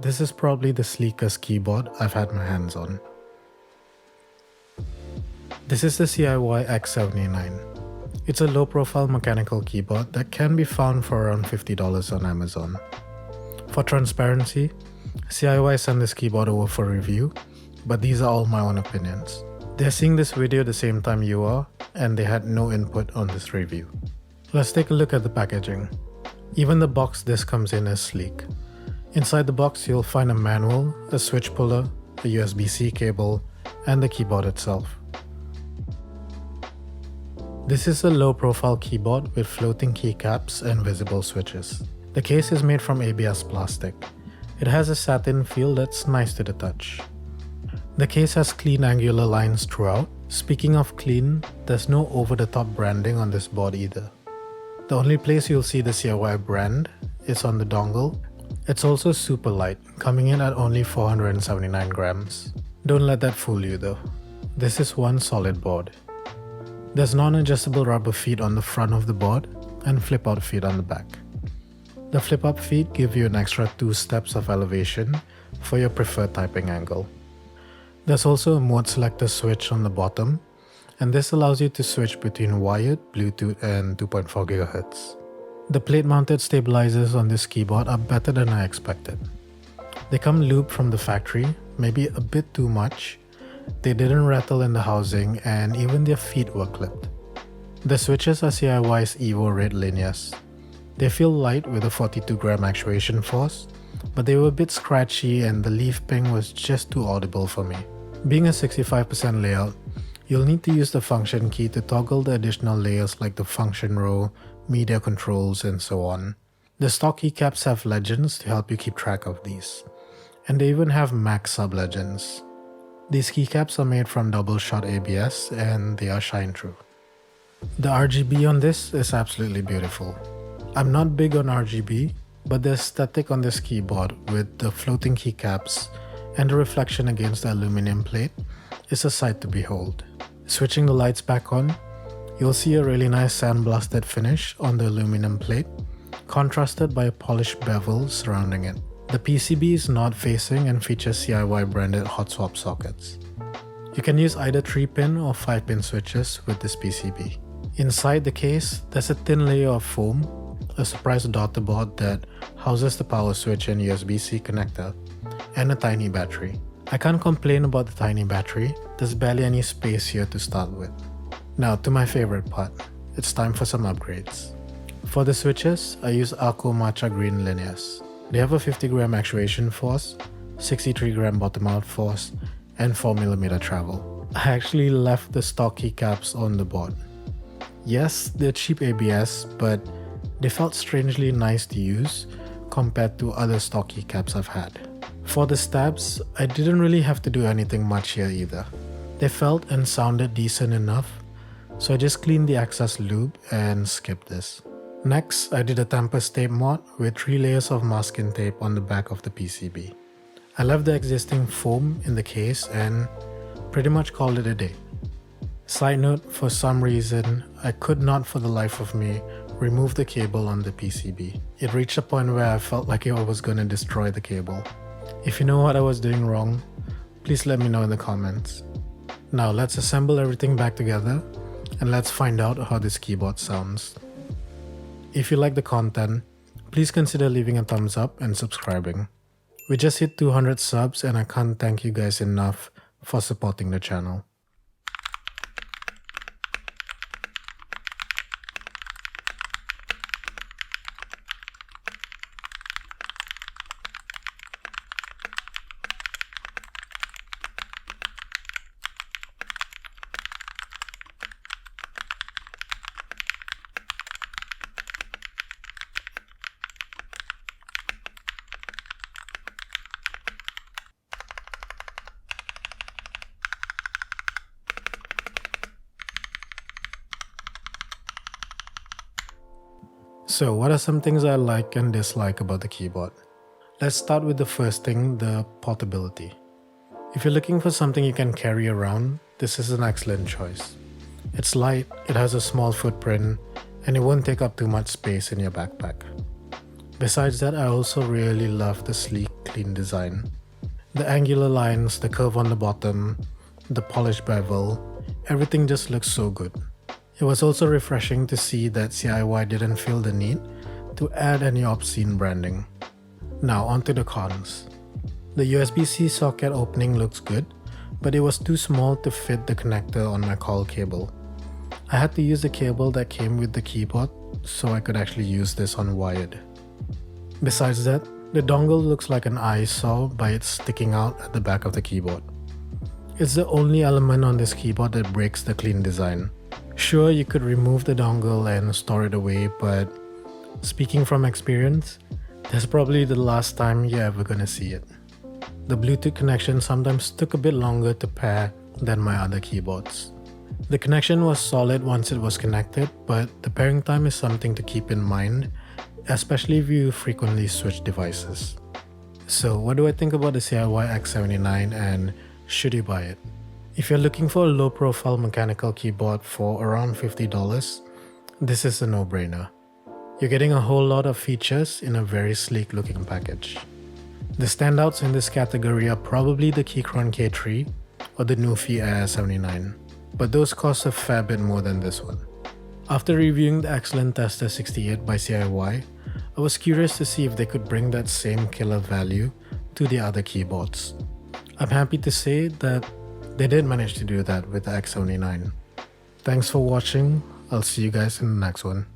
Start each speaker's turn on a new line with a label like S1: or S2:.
S1: This is probably the sleekest keyboard I've had my hands on. This is the CIY X79. It's a low-profile mechanical keyboard that can be found for around $50 on Amazon. For transparency, CIY sent this keyboard over for review, but these are all my own opinions. They're seeing this video the same time you are, and they had no input on this review. Let's take a look at the packaging. Even the box this comes in is sleek. Inside the box you'll find a manual, a switch puller, a USB-C cable, and the keyboard itself. This is a low-profile keyboard with floating keycaps and visible switches. The case is made from ABS plastic. It has a satin feel that's nice to the touch. The case has clean angular lines throughout. Speaking of clean, there's no over-the-top branding on this board either. The only place you'll see the CIY brand is on the dongle. It's also super light, coming in at only 479 grams. Don't let that fool you though. This is one solid board. There's non-adjustable rubber feet on the front of the board and flip-out feet on the back. The flip-up feet give you an extra 2 steps of elevation for your preferred typing angle. There's also a mode selector switch on the bottom, and this allows you to switch between wired, Bluetooth, and 2.4 GHz. The plate-mounted stabilizers on this keyboard are better than I expected. They come lubed from the factory, maybe a bit too much. They didn't rattle in the housing, and even their feet were clipped. The switches are CIY's Evo Red linears. They feel light with a 42-gram actuation force, but they were a bit scratchy and the leaf ping was just too audible for me. Being a 65% layout, you'll need to use the function key to toggle the additional layers like the function row, media controls, and so on. The stock keycaps have legends to help you keep track of these, and they even have max sub-legends. These keycaps are made from double-shot ABS and they are shine-through. The RGB on this is absolutely beautiful. I'm not big on RGB, but the aesthetic on this keyboard with the floating keycaps and the reflection against the aluminum plate is a sight to behold. Switching the lights back on, you'll see a really nice sandblasted finish on the aluminum plate, contrasted by a polished bevel surrounding it. The PCB is north facing and features CIY branded hot swap sockets. You can use either 3-pin or 5-pin switches with this PCB. Inside the case, there's a thin layer of foam, a surprise daughter board that houses the power switch and USB-C connector, and a tiny battery. I can't complain about the tiny battery, there's barely any space here to start with. Now to my favorite part, it's time for some upgrades. For the switches, I use Arco Matcha Green linears. They have a 50-gram actuation force, 63-gram bottom out force, and 4mm travel. I actually left the stock keycaps on the board. Yes, they're cheap ABS, but they felt strangely nice to use compared to other stock keycaps I've had. For the stabs, I didn't really have to do anything much here either. They felt and sounded decent enough, so I just cleaned the excess lube and skipped this. Next, I did a tempest tape mod with 3 layers of masking tape on the back of the PCB. I left the existing foam in the case and pretty much called it a day. Side note, for some reason, I could not for the life of me remove the cable on the PCB. It reached a point where I felt like I was going to destroy the cable. If you know what I was doing wrong, please let me know in the comments. Now let's assemble everything back together and let's find out how this keyboard sounds. If you like the content, please consider leaving a thumbs up and subscribing. We just hit 200 subs and I can't thank you guys enough for supporting the channel. So what are some things I like and dislike about the keyboard? Let's start with the first thing, the portability. If you're looking for something you can carry around, this is an excellent choice. It's light, it has a small footprint, and it won't take up too much space in your backpack. Besides that, I also really love the sleek, clean design. The angular lines, the curve on the bottom, the polished bevel, everything just looks so good. It was also refreshing to see that CIY didn't feel the need to add any obscene branding. Now onto the cons. The USB-C socket opening looks good, but it was too small to fit the connector on my call cable. I had to use the cable that came with the keyboard so I could actually use this unwired. Besides that, the dongle looks like an eyesore by it sticking out at the back of the keyboard. It's the only element on this keyboard that breaks the clean design. Sure, you could remove the dongle and store it away, but speaking from experience, that's probably the last time you're ever gonna see it. The Bluetooth connection sometimes took a bit longer to pair than my other keyboards. The connection was solid once it was connected, but the pairing time is something to keep in mind, especially if you frequently switch devices. So what do I think about the CIY X79 and should you buy it? If you're looking for a low profile mechanical keyboard for around $50, this is a no-brainer. You're getting a whole lot of features in a very sleek looking package. The standouts in this category are probably the Keychron K3 or the Newfie Air 79, but those cost a fair bit more than this one. After reviewing the Excellent Tester 68 by CIY, I was curious to see if they could bring that same killer value to the other keyboards. I'm happy to say that they did manage to do that with the X79. Thanks for watching, I'll see you guys in the next one.